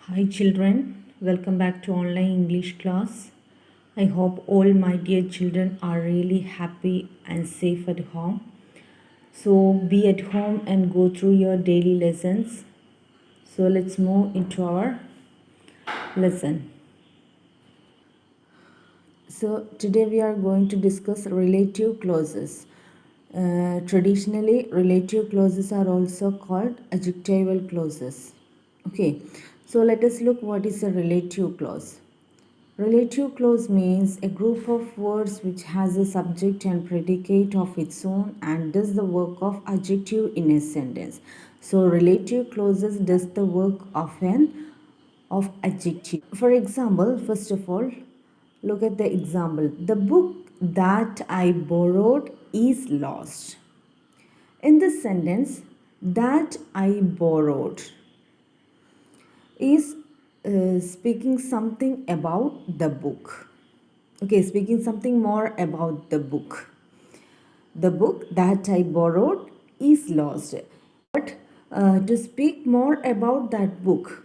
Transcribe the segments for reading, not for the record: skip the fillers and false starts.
Hi children, welcome back to online English class. I hope all my dear children are really happy and safe at home. So be at home and go through your daily lessons. So let's move into our lesson. So today we are going to discuss relative clauses. Traditionally, relative clauses are also called adjectival clauses. Okay, so let us look what is a relative clause. Relative clause means a group of words which has a subject and predicate of its own and does the work of adjective in a sentence. So relative clauses does the work of adjective. For example, first of all, look at the example. The book that I borrowed is lost. In this sentence, that I borrowed is speaking something about the book. Okay, speaking something more about the book. The book that I borrowed is lost. But to speak more about that book,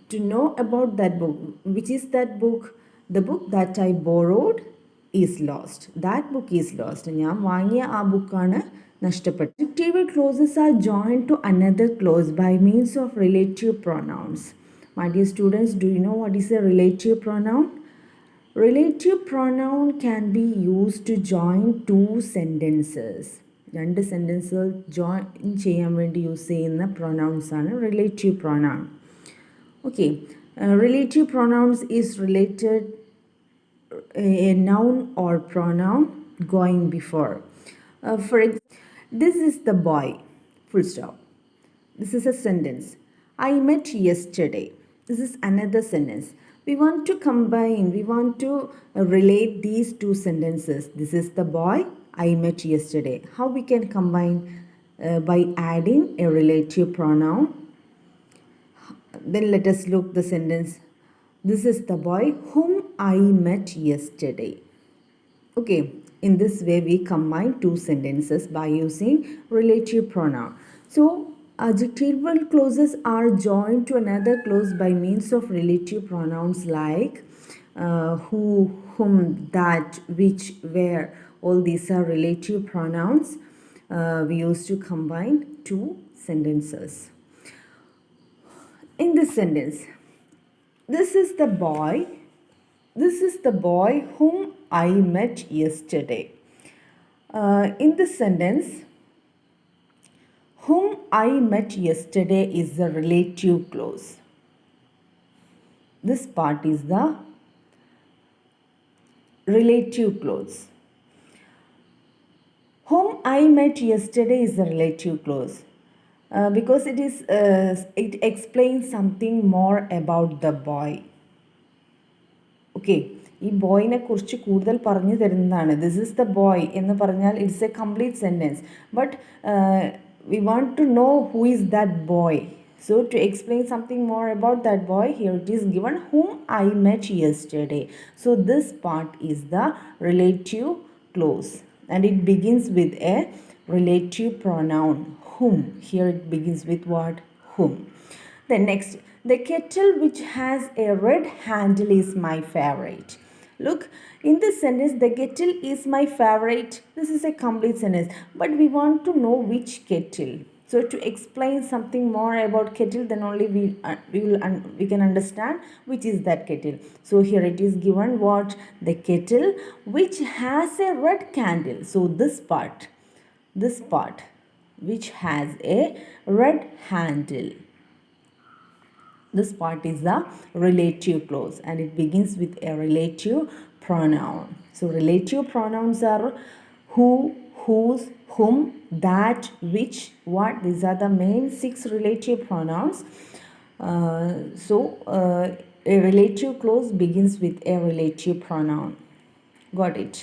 to know about that book, which is that book, the book that I borrowed is lost. That book is lost. ഞാൻ വാങ്ങിയ ആ ബുക്കാണ് നഷ്ടപ്പെട്ടത്. Adjective clauses are joined to another clause by means of relative pronouns. My dear students, do you know what is a relative pronoun? Relative pronoun can be used to join two sentences. രണ്ട് സെൻറ്റൻസുകൾ join ചെയ്യാൻ വേണ്ടി use ചെയ്യുന്ന pronounce ആണ് relative pronoun. Okay, relative pronouns is related a noun or pronoun going before. For example, this is the boy, full stop. This is a sentence. I met yesterday. This is another sentence. We want to combine, we want to relate these two sentences. This is the boy I met yesterday. How we can combine? By adding a relative pronoun. Then let us look the sentence. This is the boy whom I met yesterday. Okay, in this way we combine two sentences by using relative pronoun. So adjectival clauses are joined to another clause by means of relative pronouns like who, whom, that, which, where. All these are relative pronouns we use to combine two sentences. In this sentence, this is the boy whom I met yesterday. In this sentence, whom I met yesterday is the relative clause. This part is the relative clause. Whom I met yesterday is the relative clause. Because it explains something more about the boy. Okay, ഈ ബോയിനെ കുറിച്ച് കൂടുതൽ പറഞ്ഞു തരുന്നതാണ്. This is the boy എന്ന് പറഞ്ഞാൽ it's a complete sentence. But we want to know who is that boy. So to explain something more about that boy, here it is given whom I met yesterday. So this part is the relative clause and it begins with a relative pronoun whom. Here it begins with what? Whom. Then next, the kettle which has a red handle is my favorite. Look, in this sentence, the kettle is my favorite. This is a complete sentence, but we want to know which kettle. So to explain something more about kettle, then only we can understand which is that kettle. So here it is given what? The kettle which has a red candle. So this part which has a red handle. This part is the relative clause and it begins with a relative pronoun. So relative pronouns are who, whose, whom, that, which, what. These are the main 6 relative pronouns. A relative clause begins with a relative pronoun. Got it?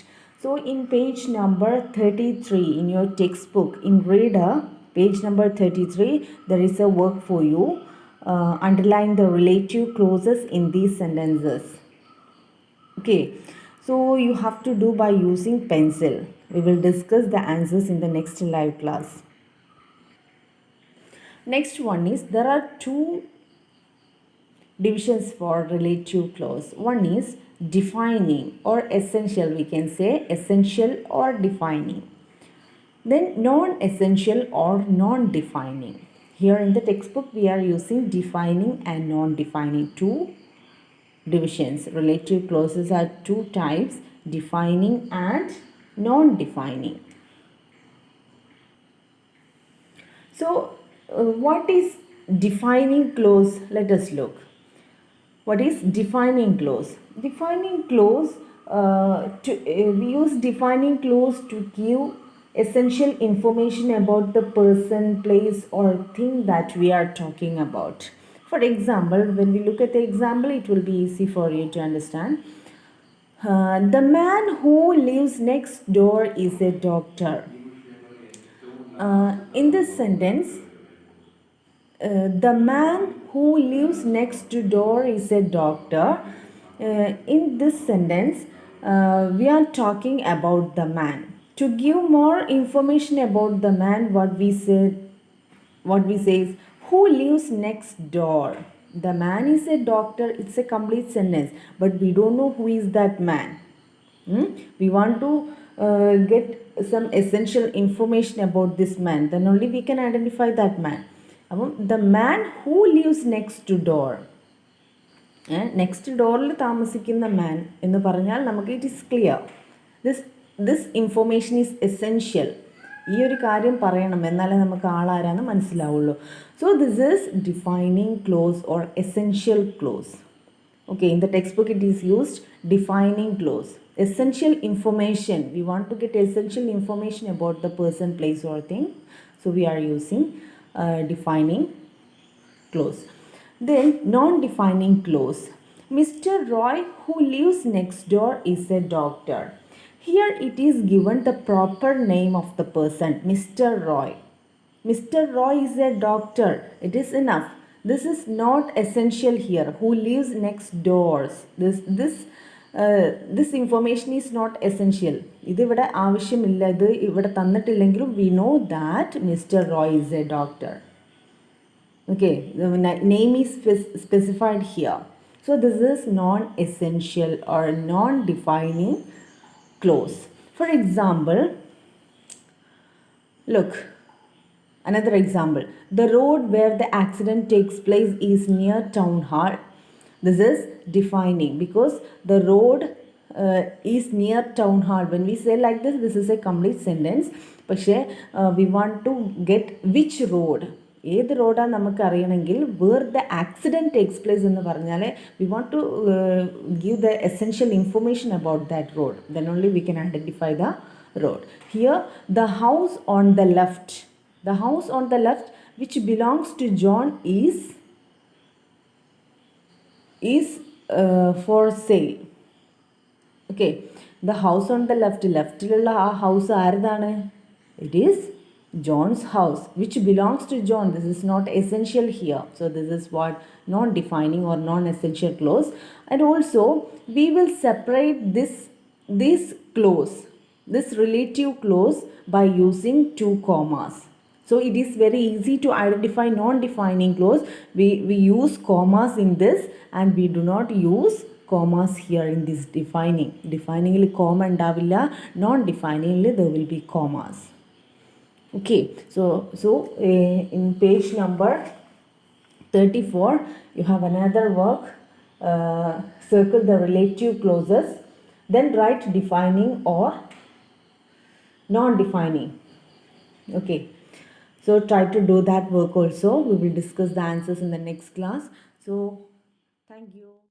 So in page number 33 in your textbook, in reader, page number 33, there is a work for you. Underline the relative clauses in these sentences. Okay, so you have to do by using pencil. We will discuss the answers in the next live class. Next one is, there are two divisions for relative clause. One is defining or essential, we can say essential or defining. Then non-essential or non-defining. Here in the textbook we are using defining and non-defining, two divisions. Relative clauses are two types, defining and non-defining. So what is defining clause? Let us look. What is defining clause? Defining clause, we use defining clause to give essential information about the person, place or thing that we are talking about. For example, when we look at the example, it will be easy for you to understand. The man who lives next door is a doctor. In this sentence, the man who lives next door is a doctor. In this sentence, we are talking about the man. To give more information about the man, what we say is who lives next door. The man is a doctor. It's a complete sentence, but we don't know who is that man. We want to get some essential information about this man. Then only we can identify that man. The man who lives next door. Next ഡോറിൽ താമസിക്കുന്ന മാൻ എന്ന് പറഞ്ഞാൽ നമുക്ക് it is clear. This information is essential. ഈ ഒരു കാര്യം പറയണം എന്നാലേ നമുക്ക് ആളാരാന്ന് മനസ്സിലാവുള്ളൂ. So this is defining close or essential close. Okay, in the textbook it is used defining clause. Essential information. We want to get essential information about the person, place or thing. So we are using defining clause. Then non-defining clause. Mr. Roy who lives next door is a doctor. Here it is given the proper name of the person, Mr. Roy. Mr. Roy is a doctor. It is enough. This is not essential here. Who lives next doors? This information is not essential. ഇത് ഇവിടെ ആവശ്യമില്ല. ഇത് ഇവിടെ തന്നിട്ടില്ലെങ്കിലും we know that Mr. Roy is a doctor. Okay, the name is specified here. So this is non-essential or non-defining clause. For example, look. Another example, the road where the accident takes place is near town hall. This is defining because the road is near town hall. When we say like this, this is a complete sentence. പക്ഷേ we want to get which road. ഏത് റോഡാണ് നമുക്ക് അറിയണമെങ്കിൽ where the accident takes place എന്ന് പറഞ്ഞാൽ we want to give the essential information about that road. Then only we can identify the road. Here, the house on the left. The house on the left which belongs to John is for sale. Okay, the house on the ലെഫ്റ്റിലുള്ള ആ house ആരുതാണ്? It is John's house which belongs to John. This is not essential here. So this is what non-defining or non-essential clause. And also we will separate this clause, this relative clause by using two commas. So it is very easy to identify non-defining clause. We use commas in this and we do not use commas here in this defining. Defining il comma undavilla, non-defining il there will be commas. Okay, so in page number 34 you have another work. Circle the relative clauses, then write defining or non-defining. Okay, so try to do that work also. We will discuss the answers in the next class. So thank you.